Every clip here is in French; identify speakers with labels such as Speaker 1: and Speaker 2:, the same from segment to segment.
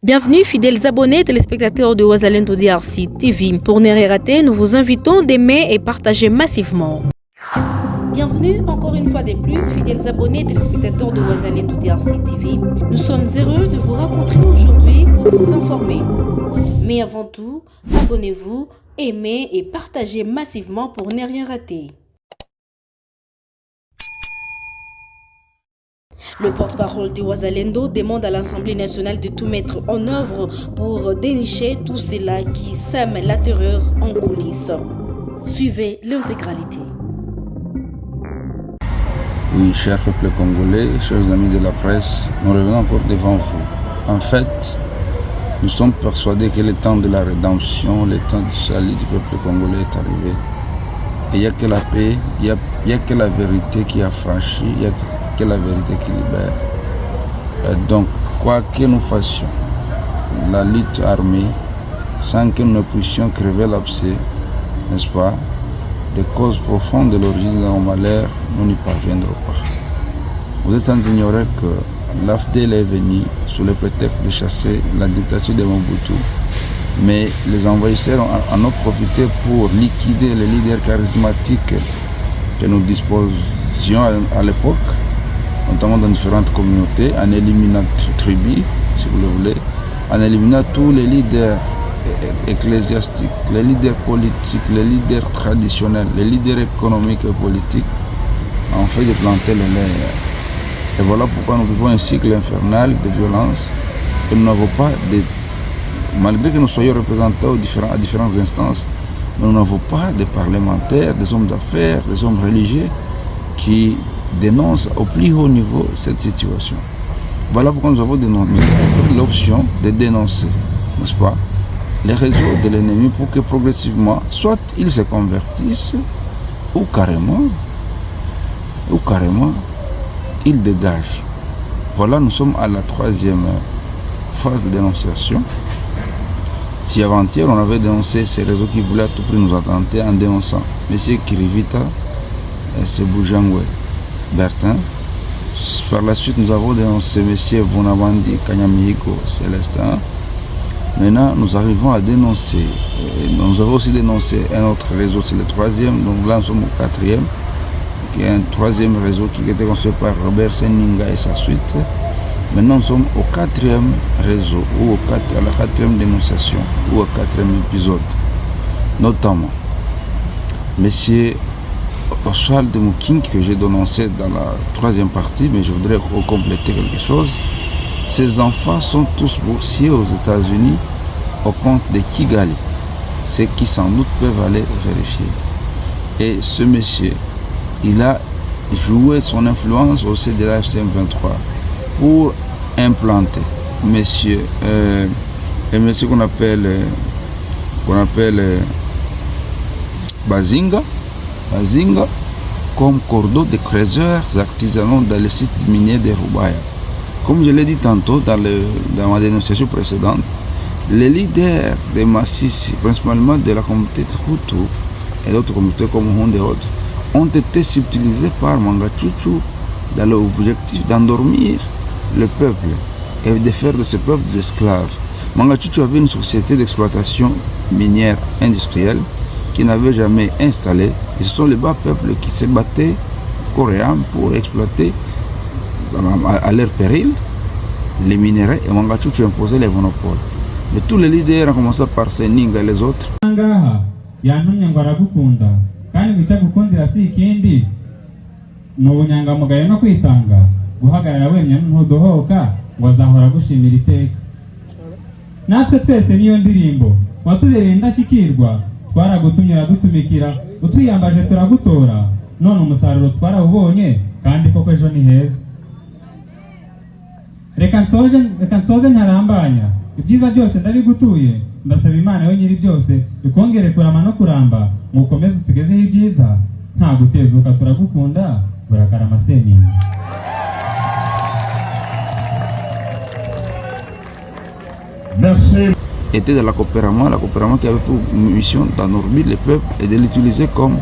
Speaker 1: Bienvenue fidèles abonnés téléspectateurs de Wazalendo DRC TV. Pour ne rien rater, nous vous invitons d'aimer et partager massivement. Bienvenue encore une fois de plus fidèles abonnés téléspectateurs de Wazalendo DRC TV. Nous sommes heureux de vous rencontrer aujourd'hui pour vous informer. Mais avant tout, abonnez-vous, aimez et partagez massivement pour ne rien rater. Le porte-parole de Wazalendo demande à l'Assemblée nationale de tout mettre en œuvre pour dénicher tout cela qui sème la terreur en coulisses. Suivez l'intégralité.
Speaker 2: Oui, cher peuple congolais, chers amis de la presse, nous revenons encore devant vous. En fait, nous sommes persuadés que le temps de la rédemption, le temps du salut du peuple congolais est arrivé. Et il n'y a que la paix, il n'y a que la vérité qui affranchit, il n'y a que la vérité qui libère. Donc, quoi que nous fassions, la lutte armée, sans que nous puissions crever l'abcès, n'est-ce pas, des causes profondes de l'origine de nos malheurs, nous n'y parviendrons pas. Vous êtes sans ignorer que l'AFDEL est venu sous le prétexte de chasser la dictature de Mobutu, mais les envahisseurs en ont profité pour liquider les leaders charismatiques que nous disposions à l'époque, notamment dans différentes communautés, en éliminant tribus, si vous le voulez, en éliminant tous les leaders ecclésiastiques, les leaders politiques, les leaders traditionnels, les leaders économiques et politiques, en fait de planter les leurs. Et voilà pourquoi nous vivons un cycle infernal de violence et nous n'avons pas de... Malgré que nous soyons représentés à différentes instances, nous n'avons pas de parlementaires, des hommes d'affaires, des hommes religieux qui dénoncent au plus haut niveau cette situation. Voilà pourquoi nous avons l'option de dénoncer, n'est-ce pas, les réseaux de l'ennemi pour que progressivement, soit ils se convertissent, ou carrément, ils dégagent. Voilà, nous sommes à la troisième phase de dénonciation. Si avant-hier on avait dénoncé ces réseaux qui voulaient à tout prix nous attenter en dénonçant M. Kirivita et Sebujangwe Bertin. Par la suite, nous avons dénoncé M. Vunabandi Kanyamihiko Célestin. Maintenant, nous arrivons à dénoncer. Nous avons aussi dénoncé un autre réseau, c'est le troisième. Donc là, nous sommes au quatrième. Il y a un troisième réseau qui était construit par Robert Seninga et sa suite. Maintenant, nous sommes au quatrième réseau, ou à la quatrième dénonciation, ou au quatrième épisode. Notamment, M. Oswald Mouking, que j'ai dénoncé dans la troisième partie, mais je voudrais compléter quelque chose. Ces enfants sont tous boursiers aux États-Unis au compte de Kigali, ceux qui sans doute peuvent aller vérifier. Et ce monsieur, il a joué son influence au sein de la FCM23 pour implanter monsieur qu'on appelle Bazinga comme cordeau de creuseurs artisanaux dans le site minier de Rubaya. Comme je l'ai dit tantôt dans ma dénonciation précédente, les leaders des Massissi, principalement de la communauté Hutu et d'autres communautés comme Honde et autres, ont été subtilisés par Mangachuchu dans l'objectif d'endormir le peuple et de faire de ce peuple des esclaves. Mangachuchu avait une société d'exploitation minière industrielle qui n'avait jamais installé. Et ce sont les bas peuples qui se battaient corps et âme pour exploiter à leur péril les minéraux et Mangachuchu imposait les monopoles. Mais tous les leaders, en commençant par Seninga et les autres,
Speaker 3: kandi icagukundira si ikindi ni ubunyangamugayo no kwitanga guhagarara wemye ntudohoka ngo azahora gushimira iteka. Natwe twese niyo ndirimbo watubereye indashyikirwa, twaragutumye uradutumikira, utwiyambaje turagutora, none umusaruro twarawubonye kandi koko ejo ni heza. Reka nsoze ntarambanya, ibyiza byose ndabigutuye, ndasaba Imana yo nyiri byose ikongere kurama no kuramba, mukomeze tugezeho ibyiza, nta gutezuka, turagukunda, burakarama Seninga.
Speaker 2: Merci. Était de l'accouplement qui avait pour mission d'endormir le peuple et de l'utiliser comme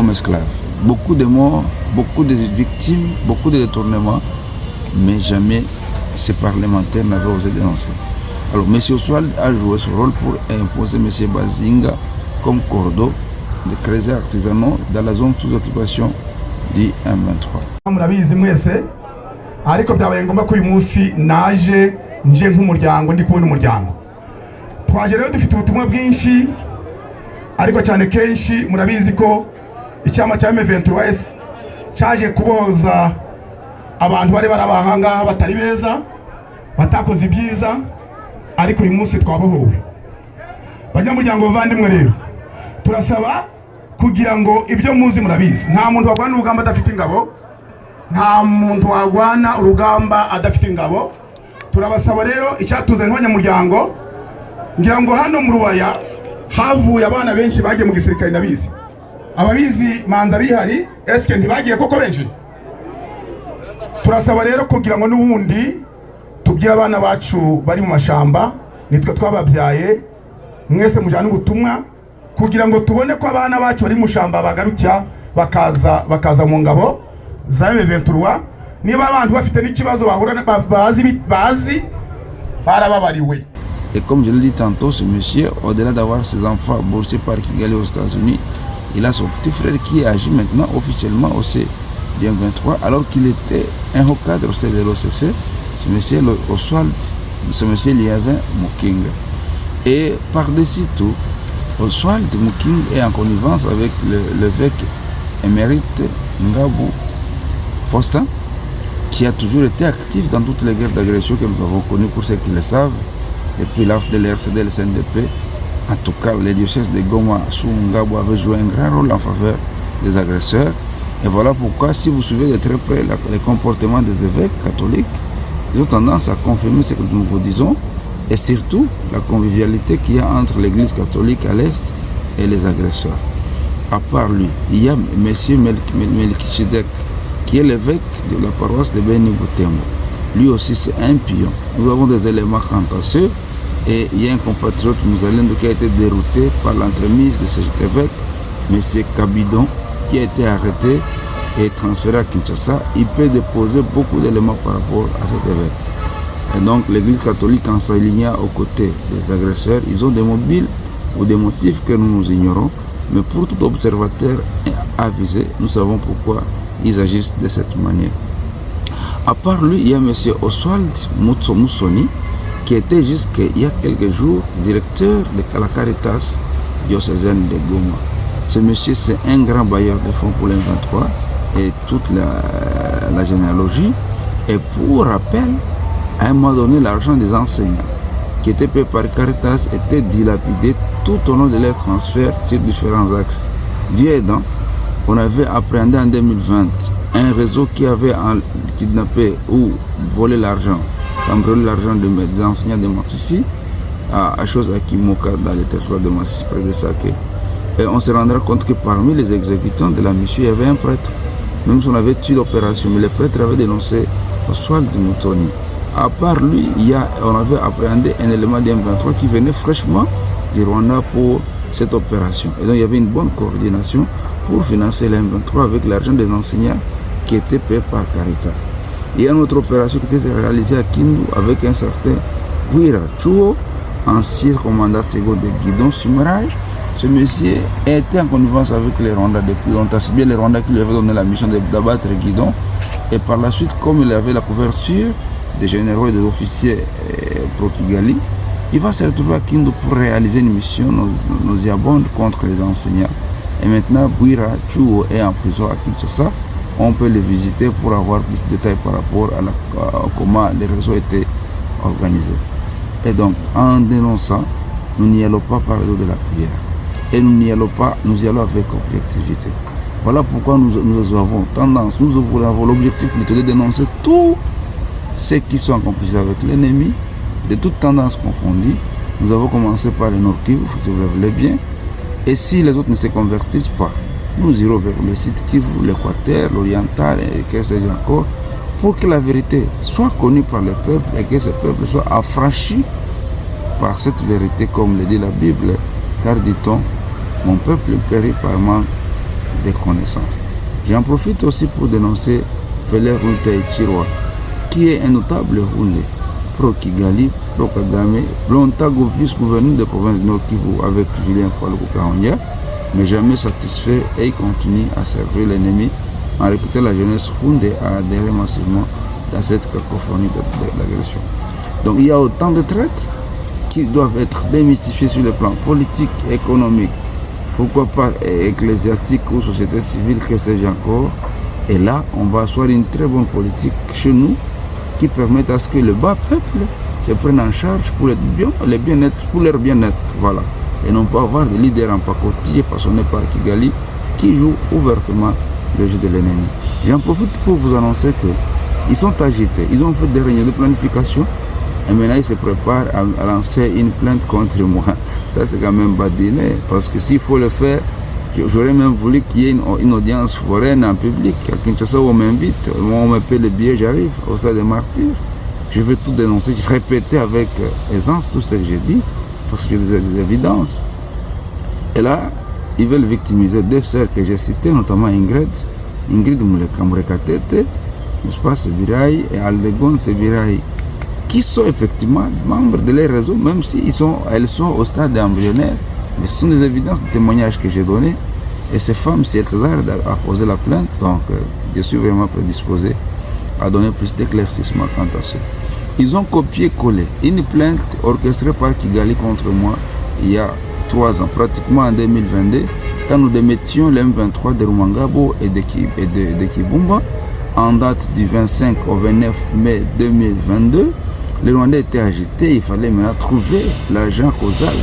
Speaker 2: esclave. Beaucoup de morts, beaucoup de victimes, beaucoup de détournements, mais jamais ces parlementaires n'avaient osé dénoncer. Alors M. Oswald a joué ce rôle pour imposer M. Bazinga comme cordeau de creuser artisanaux dans la zone sous occupation du M23.
Speaker 4: Murabizi mwese ariko byabaye ngombwa ko uyu munsi naje nje nk'umuryango ndi kubona umuryango. Twaje rero dufite ubutumwa bwinshi ariko cyane kenshi murabizi ko icyama cya M23 cyaje kuboza abantu bari barabahanga batari beza batakoze ibyiza ariko uyu munsi twabohowe. Banyamuryango bavandimwe rero turasaba kugira ngo ibyo muzi murabizi nta muntu wagwana urugamba adafite ingabo, nta muntu wagwana urugamba adafite ingabo. Turabasaba rero icyatuze nk'abanyamuryango, ngira ngo hano mu Rubaya havuye abana benshi bagiye mu gisirikare nabizi. Ababizi manza bihari eske ntibagiye koko benshi. Turasaba rero kugira ngo n'ubundi tubwire abana bacu bari mu mashamba nitwe twababyaye, mwese mujana ubutumwa kugira ngo tubone ko abana bacu bari mu shamba bagarukya bakaza mu ngabo za M23. Niba abantu bafite n'ikibazo bahura bazi barababariwe.
Speaker 2: Et comme je l'ai dit tantôt, ce monsieur, au-delà d'avoir ses enfants boursiers par Kigali aux États-Unis, il a son petit frère qui agit maintenant officiellement au C-23, alors qu'il était un haut cadre au sein de l'OCC, ce monsieur Oswald, ce monsieur Liavin Mukinga. Et par-dessus tout, Oswald Muking est en connivence avec l'évêque émérite Ngabou Faustin, qui a toujours été actif dans toutes les guerres d'agression que nous avons connues pour ceux qui le savent, depuis l'AFD, l'RCD, le CNDP. En tout cas, les diocèses de Goma sous Ngabou avaient joué un grand rôle en faveur des agresseurs. Et voilà pourquoi, si vous suivez de très près les comportements des évêques catholiques, ils ont tendance à confirmer ce que nous vous disons, et surtout la convivialité qu'il y a entre l'église catholique à l'est et les agresseurs. À part lui, il y a M. Melchisedek, qui est l'évêque de la paroisse de Beni Butembo. Lui aussi, c'est un pion. Nous avons des éléments cantasseux, et il y a un compatriote musulman qui a été dérouté par l'entremise de cet évêque, M. Kabidon, qui a été arrêté et transféré à Kinshasa. Il peut déposer beaucoup d'éléments par rapport à cet évêque. Et donc l'église catholique, en s'alignant aux côtés des agresseurs, ils ont des mobiles ou des motifs que nous ignorons, mais pour tout observateur avisé, nous savons pourquoi ils agissent de cette manière. À part lui, il y a M. Oswald Moussoni, qui était jusqu'il y a quelques jours directeur de la Caritas diocésaine de Goma. Ce monsieur, c'est un grand bailleur de fonds pour l'M23 et toute la généalogie. Et pour rappel, à un moment donné, l'argent des enseignants qui étaient payés par Caritas était dilapidé tout au long de leur transfert sur différents axes. Dieu aidant, on avait appréhendé en 2020 un réseau qui avait kidnappé ou volé l'argent, cambriolé l'argent des enseignants de Massissi, à chose à Kimoka dans les territoires de Massissi, près de Saké. Et on se rendra compte que parmi les exécutants de la mission, il y avait un prêtre. Même si on avait tué l'opération, mais le prêtre avait dénoncé Oswald Moutoni. À part lui, on avait appréhendé un élément du M23 qui venait fraîchement du Rwanda pour cette opération. Et donc il y avait une bonne coordination pour financer le M23 avec l'argent des enseignants qui était payé par Caritas. Il y a une autre opération qui était réalisée à Kindu avec un certain Guira Chuo, ancien commandant second de Guidon Sumeraï. Ce monsieur était en connivence avec les Rwandais depuis longtemps. C'est bien les Rwandais qui lui avaient donné la mission d'abattre Guidon. Et par la suite, comme il avait la couverture des généraux et des officiers pro-Kigali, il va se retrouver à Kindu pour réaliser une mission nauséabonde contre les enseignants. Et maintenant, Bouira Chuo est en prison à Kinshasa. On peut le visiter pour avoir plus de détails par rapport à comment les réseaux étaient organisés. Et donc, en dénonçant, nous n'y allons pas par le dos de la prière. Et nous n'y allons pas, nous y allons avec objectivité. Voilà pourquoi nous avons tendance, nous avons l'objectif de dénoncer tous ceux qui sont en complicité avec l'ennemi, de toutes tendances confondues. Nous avons commencé par les Nord-Kivu, si vous le voulez bien. Et si les autres ne se convertissent pas, nous irons vers le site Kivu, l'Équateur, l'Oriental et que sais-je encore, pour que la vérité soit connue par le peuple et que ce peuple soit affranchi par cette vérité, comme le dit la Bible, car dit-on, mon peuple périt par manque de connaissances. J'en profite aussi pour dénoncer Félix Runte Chirwa, qui est un notable roulé pro-Kigali, pro-Kagame, Lontago, vice-gouverneur de province de Nord Kivu avec Julien Paluku Kahongia, mais jamais satisfait et il continue à servir l'ennemi en recrutant la jeunesse Houndé à adhérer massivement dans cette cacophonie d'agression. Donc il y a autant de traîtres qui doivent être démystifiés sur le plan politique, économique, pourquoi pas ecclésiastique ou société civile, que sais-je encore. Et là, on va asseoir une très bonne politique chez nous qui permette à ce que le bas peuple se prenne en charge pour leur bien-être, voilà. Et non pas avoir des leaders en pacotille façonnés par Kigali qui jouent ouvertement le jeu de l'ennemi. J'en profite pour vous annoncer qu'ils sont agités, ils ont fait des réunions de planification et maintenant ils se préparent à lancer une plainte contre moi. Ça c'est quand même badiné, parce que s'il faut le faire, j'aurais même voulu qu'il y ait une audience foraine en public. À Kinshasa, on m'invite, on me paie le billet, j'arrive au stade des martyrs. Je vais tout dénoncer, je répétais avec aisance tout ce que j'ai dit, parce que j'ai des évidences. Et là, ils veulent victimiser deux sœurs que j'ai citées, notamment Ingrid Mourekatete, n'est-ce pas, Sebiraï, et Aldegon Sebiraï, qui sont effectivement membres de leur réseau, même si elles sont au stade embryonnaire. Mais ce sont des évidences de témoignages que j'ai donnés. Et ces femmes, si elles s'arrêtent à poser la plainte, donc je suis vraiment prédisposé à donner plus d'éclaircissement quant à ça. Ils ont copié-collé une plainte orchestrée par Kigali contre moi il y a 3 ans, pratiquement en 2022, quand nous démettions l'M23 de Rumangabo et de Kibumba. En date du 25 au 29 mai 2022, les Rwandais étaient agités, il fallait maintenant trouver l'agent causal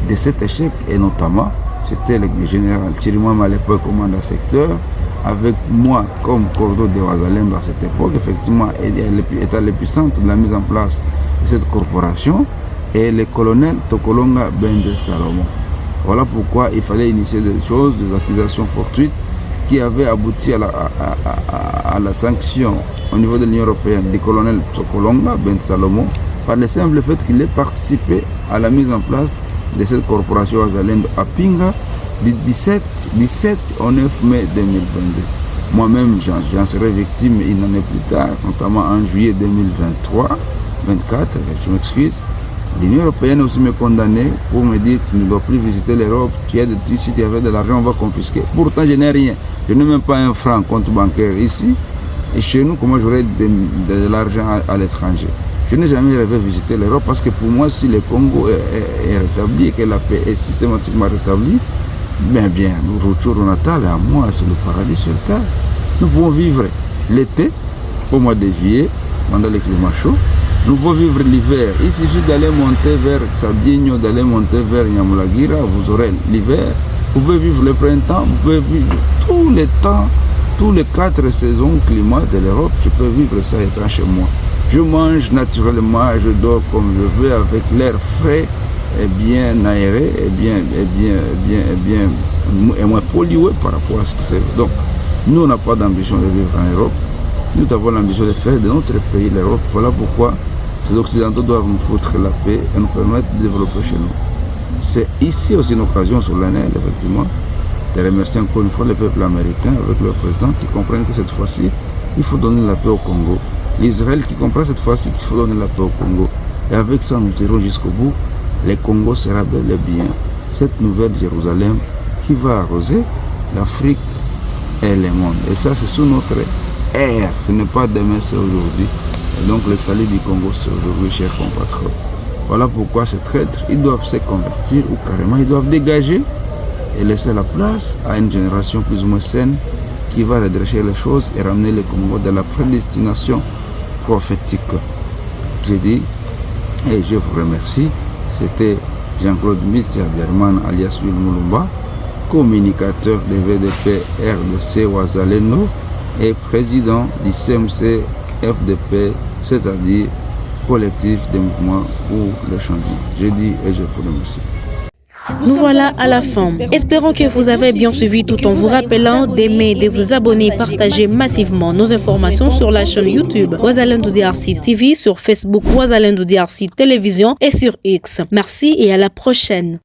Speaker 2: de cet échec, et notamment, c'était le général Chirimwami à l'époque commandant secteur, avec moi comme cordeau de Ouazalendo à cette époque, effectivement, est à l'épicentre de la mise en place de cette corporation, et le colonel Tokolonga Bende Salomon. Voilà pourquoi il fallait initier des choses, des accusations fortuites, qui avaient abouti à la sanction au niveau de l'Union européenne du colonel Tokolonga Bende Salomon, par le simple fait qu'il ait participé à la mise en place de cette corporation Ouazalendo à Pinga du 17 au 9 mai 2022. Moi-même, j'en serai victime une année plus tard, notamment en juillet 2024, je m'excuse. L'Union européenne aussi me condamnait pour me dire que tu ne dois plus visiter l'Europe, si tu avais de l'argent, on va confisquer. Pourtant, je n'ai rien. Je n'ai même pas un franc compte bancaire ici. Et chez nous, comment j'aurais de l'argent à l'étranger? Je n'ai jamais rêvé visiter l'Europe parce que pour moi, si le Congo est rétabli et que la paix est systématiquement rétablie, bien, retour au Natal, à moi, c'est le paradis sur terre. Nous pouvons vivre l'été, au mois de juillet, pendant le climat chaud. Nous pouvons vivre l'hiver. Il suffit d'aller monter vers Sabigno, d'aller monter vers Nyamulagira, vous aurez l'hiver. Vous pouvez vivre le printemps, vous pouvez vivre tous les temps, tous les 4 saisons climat de l'Europe. Je peux vivre ça étant chez moi. Je mange naturellement, je dors comme je veux avec l'air frais et bien aéré et moins pollué par rapport à ce qui se fait. Donc, nous, on n'a pas d'ambition de vivre en Europe. Nous avons l'ambition de faire de notre pays l'Europe. Voilà pourquoi ces Occidentaux doivent nous foutre la paix et nous permettre de développer chez nous. C'est ici aussi une occasion solennelle, effectivement, de remercier encore une fois le peuple américain avec leur président qui comprennent que cette fois-ci, il faut donner la paix au Congo. L'Israël qui comprend cette fois-ci qu'il faut donner la paix au Congo. Et avec ça, nous irons jusqu'au bout. Le Congo sera bel et bien cette nouvelle Jérusalem qui va arroser l'Afrique et le monde. Et ça, c'est sous notre ère. Ce n'est pas demain, c'est aujourd'hui. Et donc, le salut du Congo, c'est aujourd'hui, chers compatriotes. Voilà pourquoi ces traîtres, ils doivent se convertir ou carrément, ils doivent dégager et laisser la place à une génération plus ou moins saine qui va redresser les choses et ramener le Congo de la prédestination prophétique. J'ai dit, et je vous remercie, c'était Jean-Claude Missia Berman alias Will Mulumba, communicateur de VDP RDC Ouazalendo et président du CMC FDP, c'est-à-dire collectif des mouvements pour le changement. J'ai dit et je vous remercie.
Speaker 1: Nous voilà à la fin. Espérons que vous avez bien suivi tout en vous rappelant d'aimer, de vous abonner et partager massivement nos informations sur la chaîne YouTube Ouazalendo DRC TV, sur Facebook Ouazalendo DRC Télévision et sur X. Merci et à la prochaine.